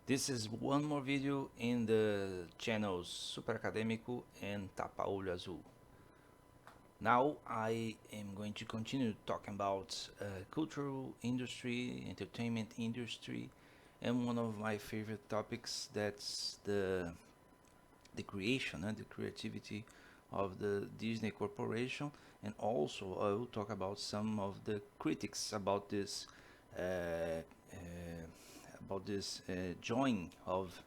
This is one more video in the channels Super Acadêmico and Tapa Olho Azul. Now I am going to continue talking about cultural industry, entertainment industry, and one of my favorite topics, that's the creation and the creativity of the Disney Corporation, and also I will talk about some of the critics about this uh, join of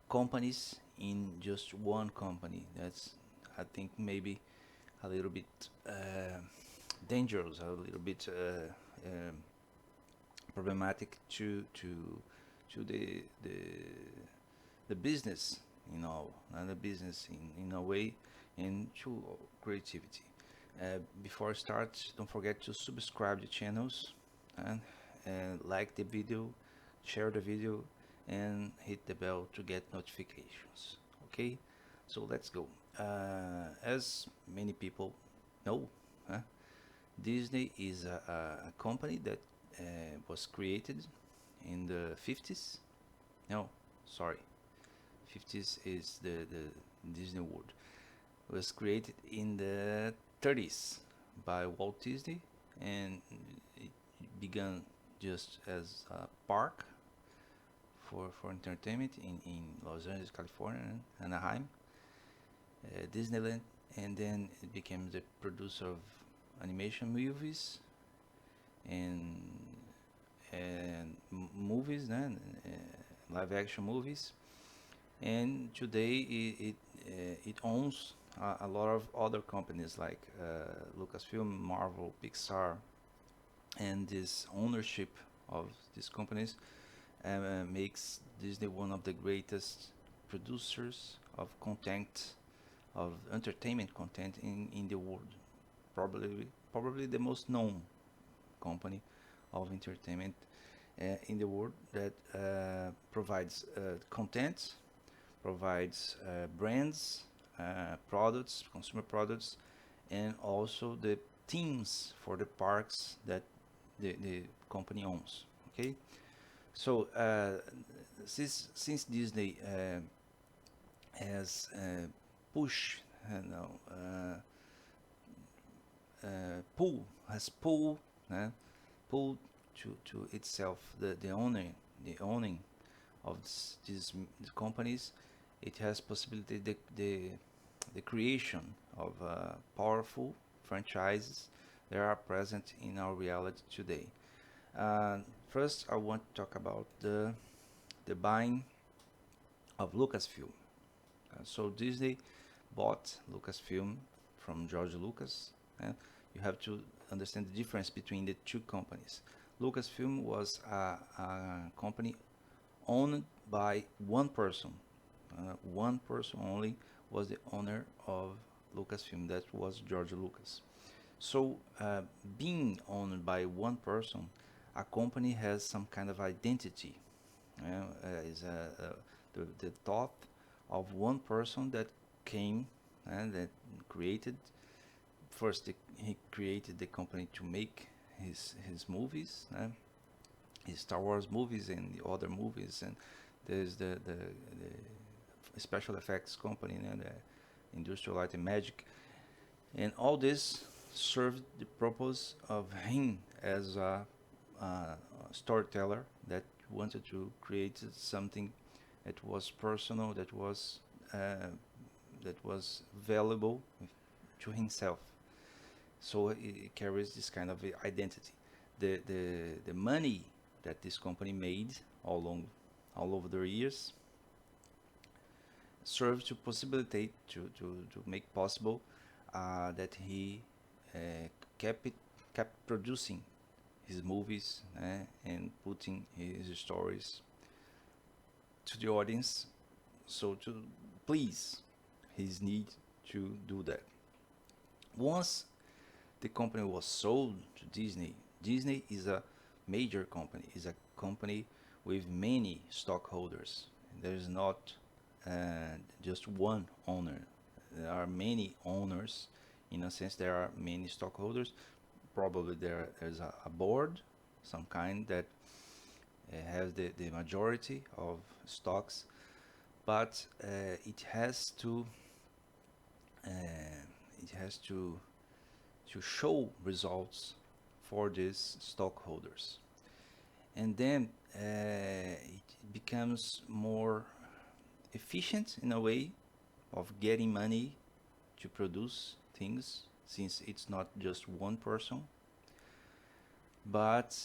companies in just one company. That's, I think, maybe a little bit dangerous, a little bit problematic to the business, and the business in a way, and to creativity. Before I start, don't forget to subscribe the channels and like the video, share the video, and hit the bell to get notifications. Okay, so let's go. As many people know, huh, Disney is a company that was created in the 50s. No, sorry, 50s is the Disney World. It was created in the 30s by Walt Disney, and it began just as a park for entertainment in Los Angeles, California, and Anaheim, Disneyland, and then it became the producer of animation movies and movies, and live action movies. And today it owns a lot of other companies like Lucasfilm, Marvel, Pixar, and this ownership of these companies makes Disney one of the greatest producers of content, of entertainment content in the world. Probably the most known company of entertainment in the world, that provides content, provides brands, products, consumer products, and also the themes for the parks that the company owns. Okay, so since Disney has push, pull has pulled to itself the owning of these companies, it has possibility the creation of powerful franchises that are present in our reality today. First, I want to talk about the buying of Lucasfilm. So Disney bought Lucasfilm from George Lucas. You have to understand the difference between the two companies. Lucasfilm was a company owned by one person. One person only was the owner of Lucasfilm. That was George Lucas. So, being owned by one person, a company has some kind of identity. Is the thought of one person that came and that created. First, he created the company to make his movies, his Star Wars movies and the other movies, and there's the special effects company, and the Industrial Light and Magic, and all this served the purpose of him as a storyteller that wanted to create something that was personal, that was valuable to himself. So it carries this kind of identity. The money that this company made all over the years served to possibilitate to make possible that he uh, kept producing his movies and putting his stories to the audience, so to please his need to do that. Once the company was sold to Disney, Disney is a major company, is a company with many stockholders. There is not just one owner. There are many owners. In a sense, there are many stockholders. Probably there's a board some kind that has the majority of stocks, but it has to show results for these stockholders, and then it becomes more efficient in a way of getting money to produce things, since it's not just one person. But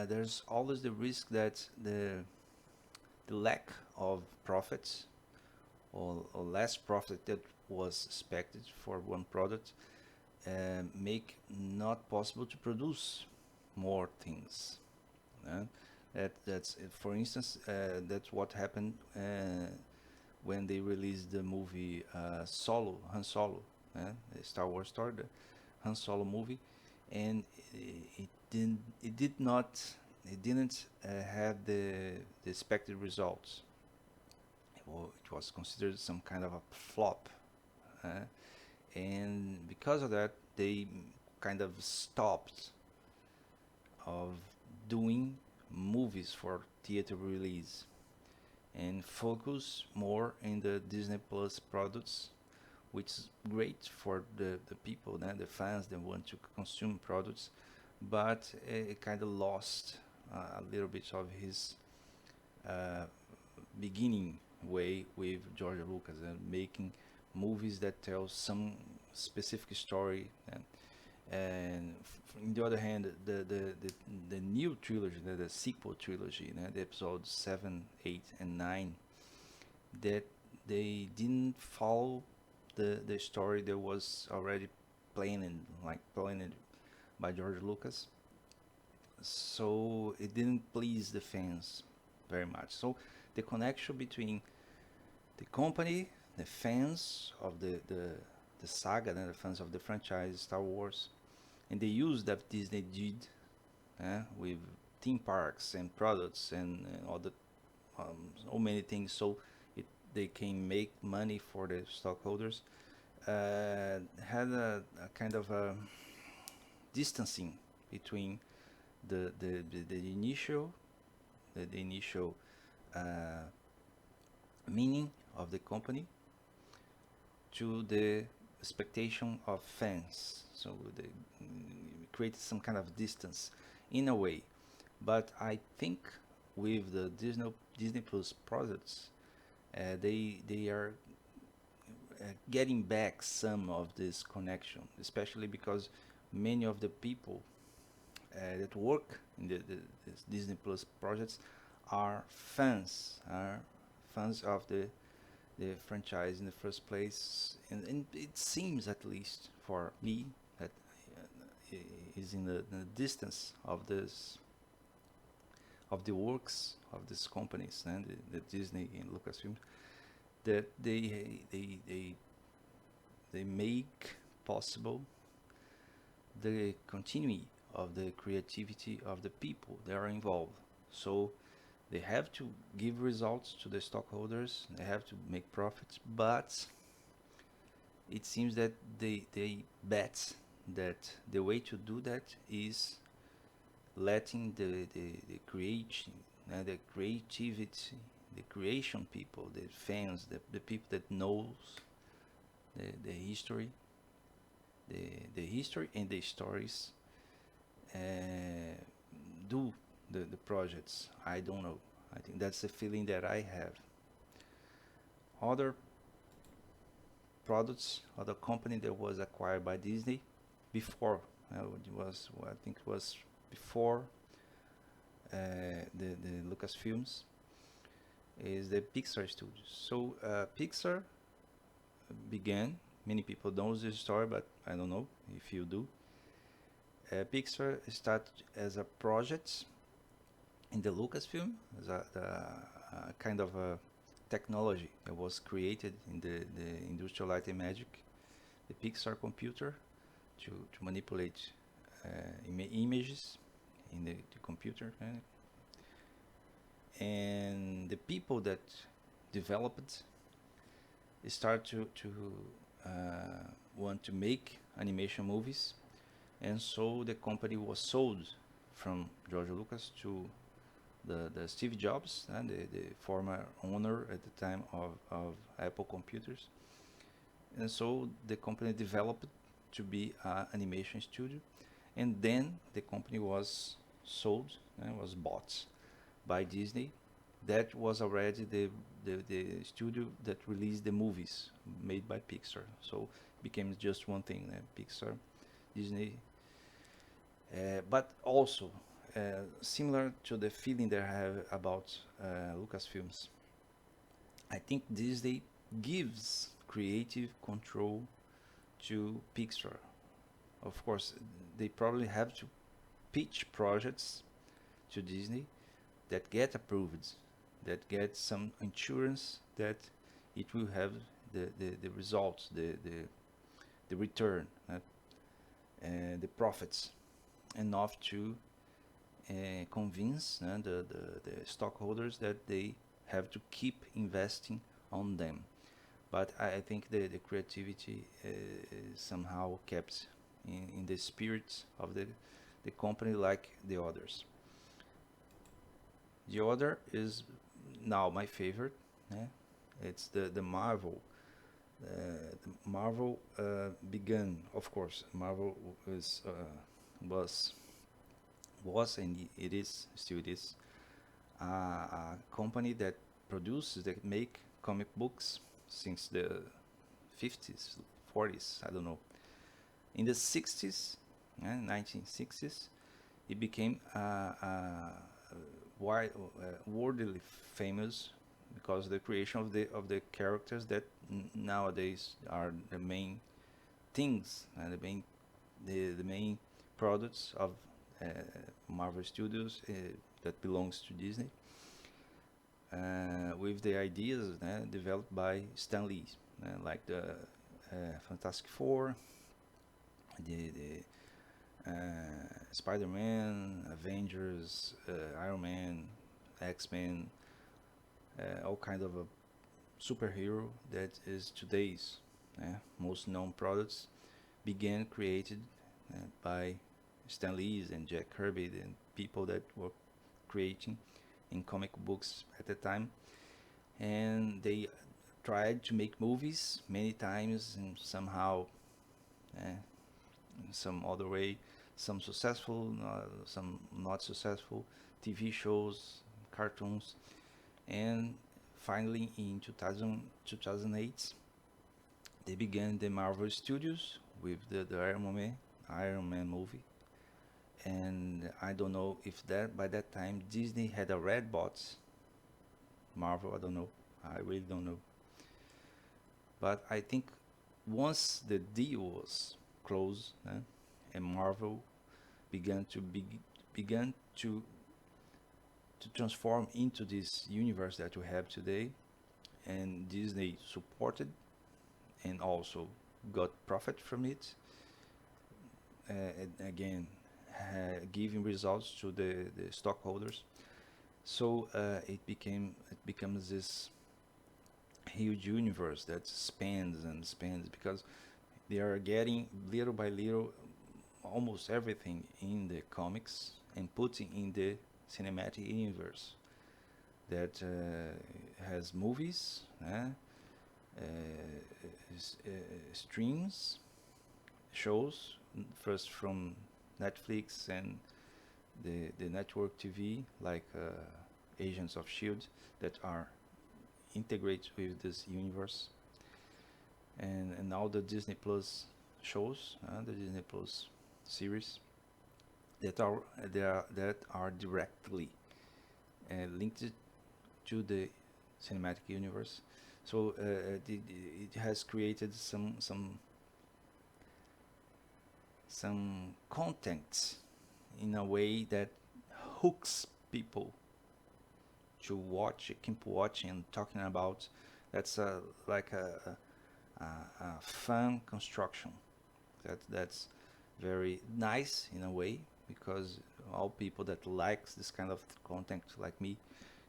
there's always the risk that the lack of profits, or less profit that was expected for one product, make not possible to produce more things. Uh, that's for instance, that's what happened when they released the movie Han Solo, the Star Wars story, the Han Solo movie, and it didn't have the expected results. It was considered some kind of a flop, uh, and because of that, they kind of stopped of doing movies for theater release and focus more in the Disney Plus products, which is great for the people, the fans that want to consume products, but it kind of lost a little bit of his uh, beginning way with George Lucas and making movies that tell some specific story. And on the other hand, the new trilogy, the sequel trilogy, the episodes 7, 8, and 9, that they didn't follow the story that was already planned by George Lucas. So it didn't please the fans very much. So the connection between the company, the fans of the saga, and the fans of the franchise Star Wars, and the use that Disney did with theme parks and products and all the so many things, so they can make money for the stockholders, had a kind of a distancing between the initial uh, meaning of the company to the expectation of fans. So they created some kind of distance in a way. But I think with the Disney Plus products, they are getting back some of this connection, especially because many of the people that work in this Disney Plus projects are fans of the franchise in the first place, and it seems, at least for me, that is in the distance of the works of these companies and the Disney and Lucasfilm, that they make possible the continuity of the creativity of the people that are involved. So they have to give results to the stockholders, they have to make profits, but it seems that they bet that the way to do that is letting the creation, the creativity, the creation people, the fans, the people that knows the history, the history and the stories, uh, do the projects. I don't know. I think that's the feeling that I have. Other products, other company that was acquired by Disney before, I think it was before the Lucasfilms, is the Pixar Studios. So Pixar began. Many people know this story, but I don't know if you do. Pixar started as a project in the Lucasfilm, as a kind of a technology that was created in the Industrial Light and Magic, the Pixar computer, to manipulate images in the computer. And the people that developed start to want to make animation movies, and so the company was sold from George Lucas to the Steve Jobs, the former owner at the time of Apple computers. And so the company developed to be an animation studio, and then the company was sold, was bought by Disney. That was already the studio that released the movies made by Pixar. So it became just one thing, Pixar, Disney. But also, similar to the feeling that I have about Lucasfilms, I think Disney gives creative control to Pixar. Of course, they probably have to pitch projects to Disney that get approved, that get some insurance that it will have the results, the return, the profits enough to convince the stockholders that they have to keep investing on them. But I think the creativity is somehow kept in the spirit of the company like the others. The other is now my favorite. Yeah? It's the Marvel. Marvel began, of course. Marvel is was was and it is still it is a company that produces that make comic books since the 50s, 40s. I don't know. In the 60s, 1960s, it became worldly famous because the creation of the characters that nowadays are the main things and the main products of uh, Marvel Studios that belongs to Disney, with the ideas developed by Stan Lee, like the Fantastic Four, the Spider-Man, Avengers, Iron Man, X-Men, all kind of a superhero that is today's most known products began created by Stan Lee and Jack Kirby and people that were creating in comic books at the time, and they tried to make movies many times and somehow in some other way, some successful, some not successful, TV shows, cartoons, and finally in 2008 they began the Marvel Studios with the Iron Man movie. And I don't know if that by that time Disney had already bought Marvel. I don't know. I really don't know. But I think once the deal was closed, and Marvel began to began to transform into this universe that we have today, and Disney supported and also got profit from it. And again, giving results to the stockholders. So it becomes this huge universe that spans and spans because they are getting little by little almost everything in the comics and putting in the cinematic universe that has movies, streams, shows, first from Netflix and the network TV like Agents of Shield that are integrate with this universe, and now the Disney Plus shows, the Disney Plus series that are directly linked to the cinematic universe. So it has created some content in a way that hooks people to watch, keep watching and talking about. That's like a fun construction. That's very nice in a way because all people that likes this kind of content like me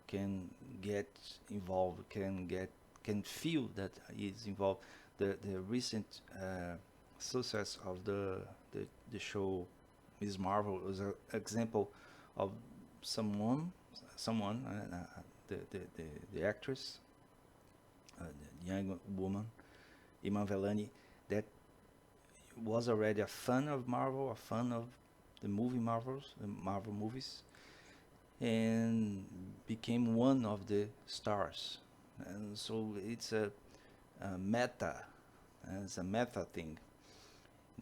can get involved, can feel that is involved. The recent success of the show Miss Marvel was an example of someone, someone, the actress, the young woman, Iman Vellani, that was already a fan of Marvel, a fan of the Marvel movies, and became one of the stars. And so it's a meta, it's a meta thing,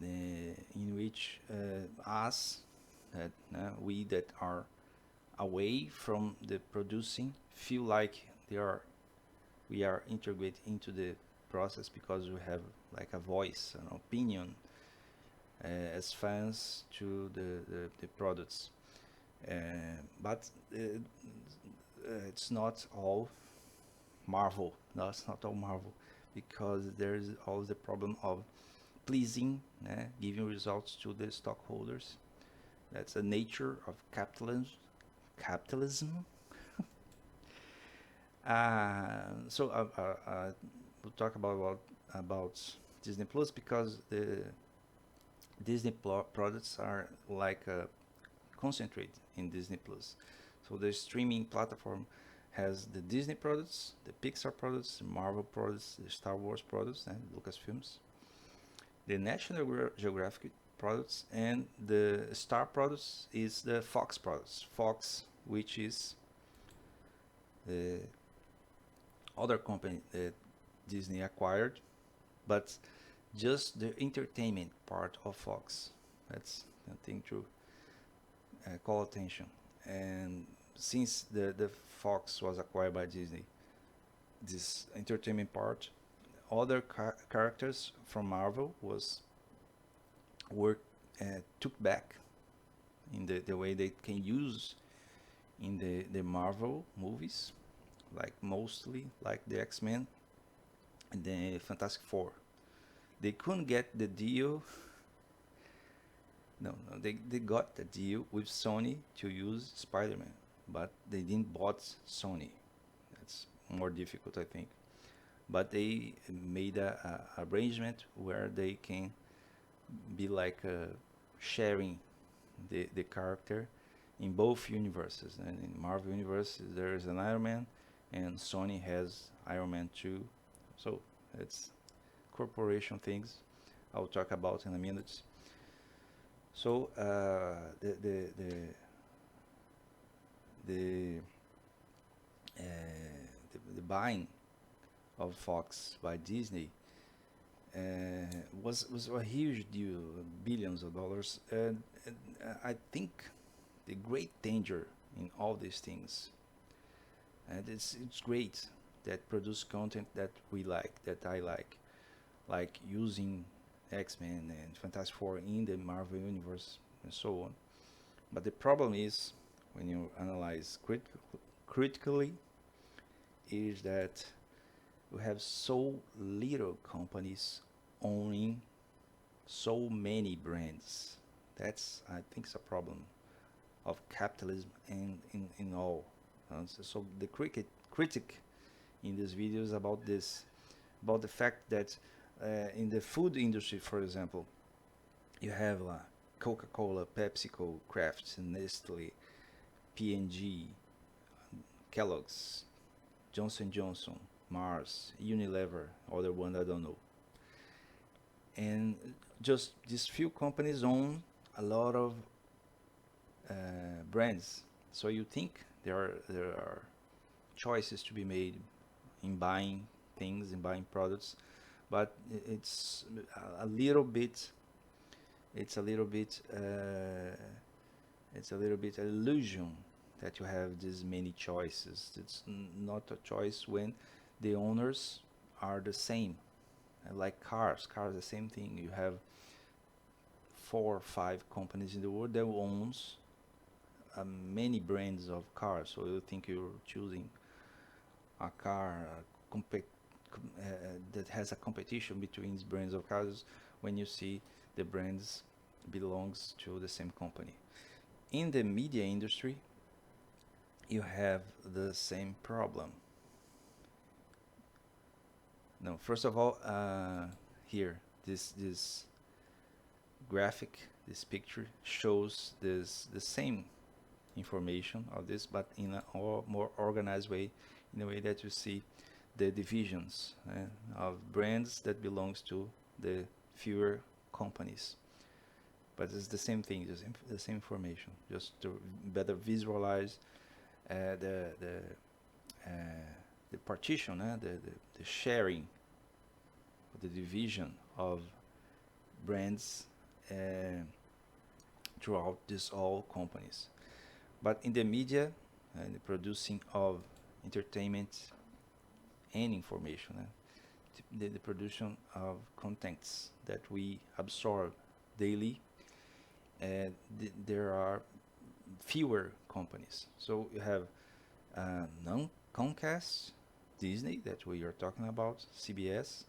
in which us, we that are away from the producing, feel like we are integrated into the process because we have like a voice, an opinion, as fans to the products. Uh, but it's not all Marvel. No, it's not all Marvel, because there is always the problem of pleasing, giving results to the stockholders. That's the nature of capitalism. Capitalism. We'll talk about Disney Plus, because the products are like concentrate in Disney Plus. So the streaming platform has the Disney products, the Pixar products, the Marvel products, the Star Wars products, and Lucasfilms, the National Geographic products, and the Star products is the Fox products. Fox, which is the other company that Disney acquired, but just the entertainment part of Fox. That's the thing to call attention. And since the Fox was acquired by Disney, this entertainment part, other characters from Marvel were took back in the way they can use in the Marvel movies, like mostly like the X-Men and the Fantastic Four. They couldn't get the deal. No, they got the deal with Sony to use Spider-Man, but they didn't bought Sony. That's more difficult, I think. But they made a arrangement where they can be like sharing the character in both universes. And in Marvel universe, there is an Iron Man, and Sony has Iron Man 2. So it's corporation things I'll talk about in a minute. So the, uh, the buying of Fox by Disney uh, was a huge deal, billions of dollars, and I think the great danger in all these things, and it's great that produce content that we like, that I like using X-Men and Fantastic Four in the Marvel universe and so on. But the problem is, when you analyze critically, is that we have so little companies owning so many brands. That's, I think, a problem of capitalism and in all. So the critic in this video is about this, about the fact that in the food industry, for example, you have Coca-Cola, PepsiCo, Kraft, Nestle, P&G, Kellogg's, Johnson Johnson, Mars, Unilever, other one I don't know. And just these few companies own a lot of brands. So you think there are choices to be made in buying things, in buying products, but it's a little bit. It's a little bit. It's a little bit illusion that you have these many choices. It's not a choice when the owners are the same. Like cars the same thing. You have 4 or 5 companies in the world that owns many brands of cars. So you think you're choosing a car that has a competition between these brands of cars, when you see the brands belongs to the same company. In the media industry, you have the same problem. Now, first of all, here, this graphic this picture shows this the same information of this, but in a more organized way, in a way that you see the divisions of brands that belongs to the fewer companies. But it's the same thing, just the same information, just to better visualize the uh, the partition, the sharing, the division of brands uh, throughout these all companies. But in the media and the producing of entertainment and information, the production of contents that we absorb daily, there are fewer companies. So you have Comcast, Disney that we are talking about, CBS,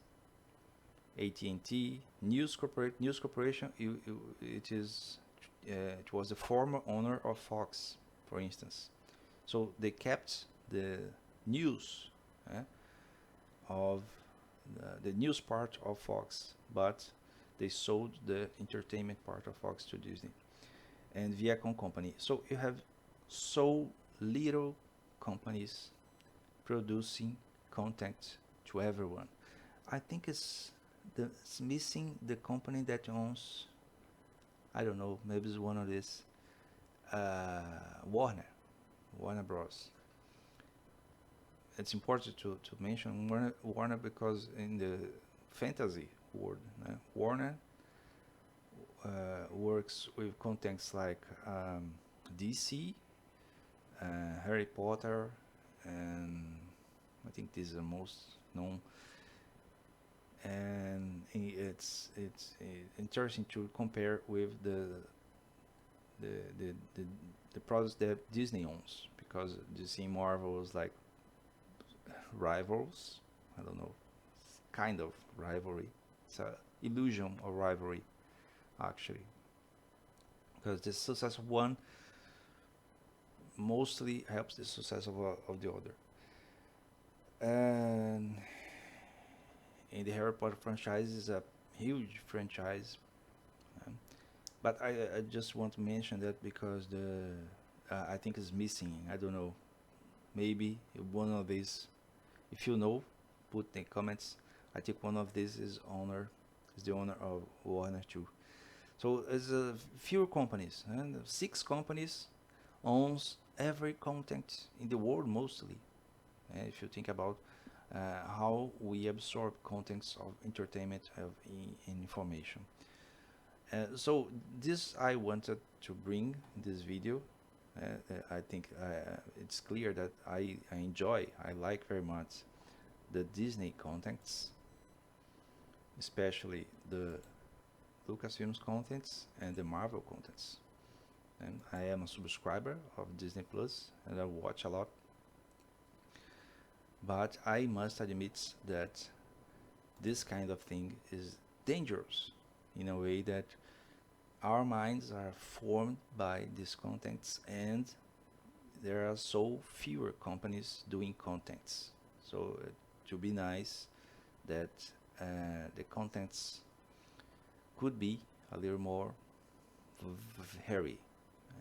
AT&T, News Corporation. It was the former owner of Fox, for instance. So they kept the news of the news part of Fox, but they sold the entertainment part of Fox to Disney and Viacom Company. So you have so little companies producing content to everyone. I think it's missing the company that owns, I don't know, maybe it's one of these, Warner Bros. It's important to mention Warner because in the fantasy world, Warner works with contents like DC, Harry Potter, and I think these are most known. And it's interesting to compare with the the, the, the products that Disney owns, because DC and Marvel is like rivals. I don't know, kind of rivalry. It's a illusion of rivalry, actually, because the success of one mostly helps the success of the other. And in the Harry Potter franchise is a huge franchise, um, but I just want to mention that because the I think is missing. I don't know. Maybe one of these, if you know, put in the comments. I think one of these is the owner of Warner too. So it's a few companies, and 6 companies owns every content in the world mostly. If you think about how we absorb contents of entertainment of in information. So this I wanted to bring in this video. I think it's clear that I like very much the Disney contents, especially the Lucasfilms contents and the Marvel contents. And I am a subscriber of Disney Plus and I watch a lot. But I must admit that this kind of thing is dangerous in a way that our minds are formed by these contents, and there are so fewer companies doing contents. So it would be nice that the contents could be a little more hairy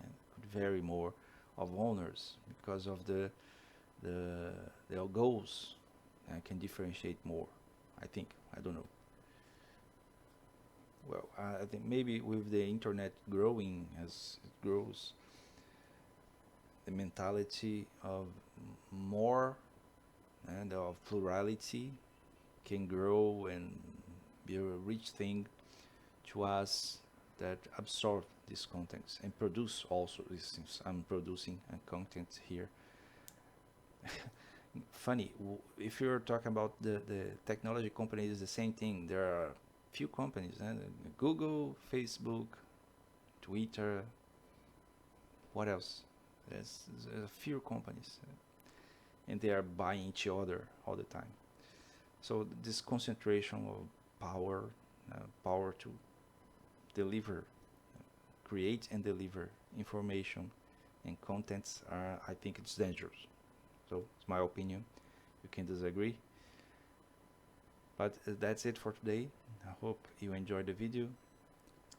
and could vary more of owners because of their goals can differentiate more. I don't know. Well, I think maybe with the internet growing as it grows, the mentality of more and of plurality can grow and be a rich thing to us that absorb these contents and produce also these things. I'm producing content here. Funny, if you're talking about the technology companies, it's the same thing. There are few companies, Google, Facebook, Twitter, what else? There's a few companies, and they are buying each other all the time. So this concentration of power, power to deliver, create and deliver information and contents, I think it's dangerous. So it's my opinion. You can disagree. But that's it for today. I hope you enjoyed the video.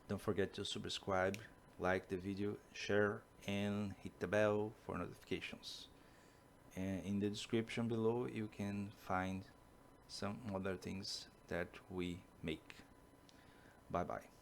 Don't forget to subscribe, like the video, share, and hit the bell for notifications. And in the description below, you can find some other things that we make. Bye bye.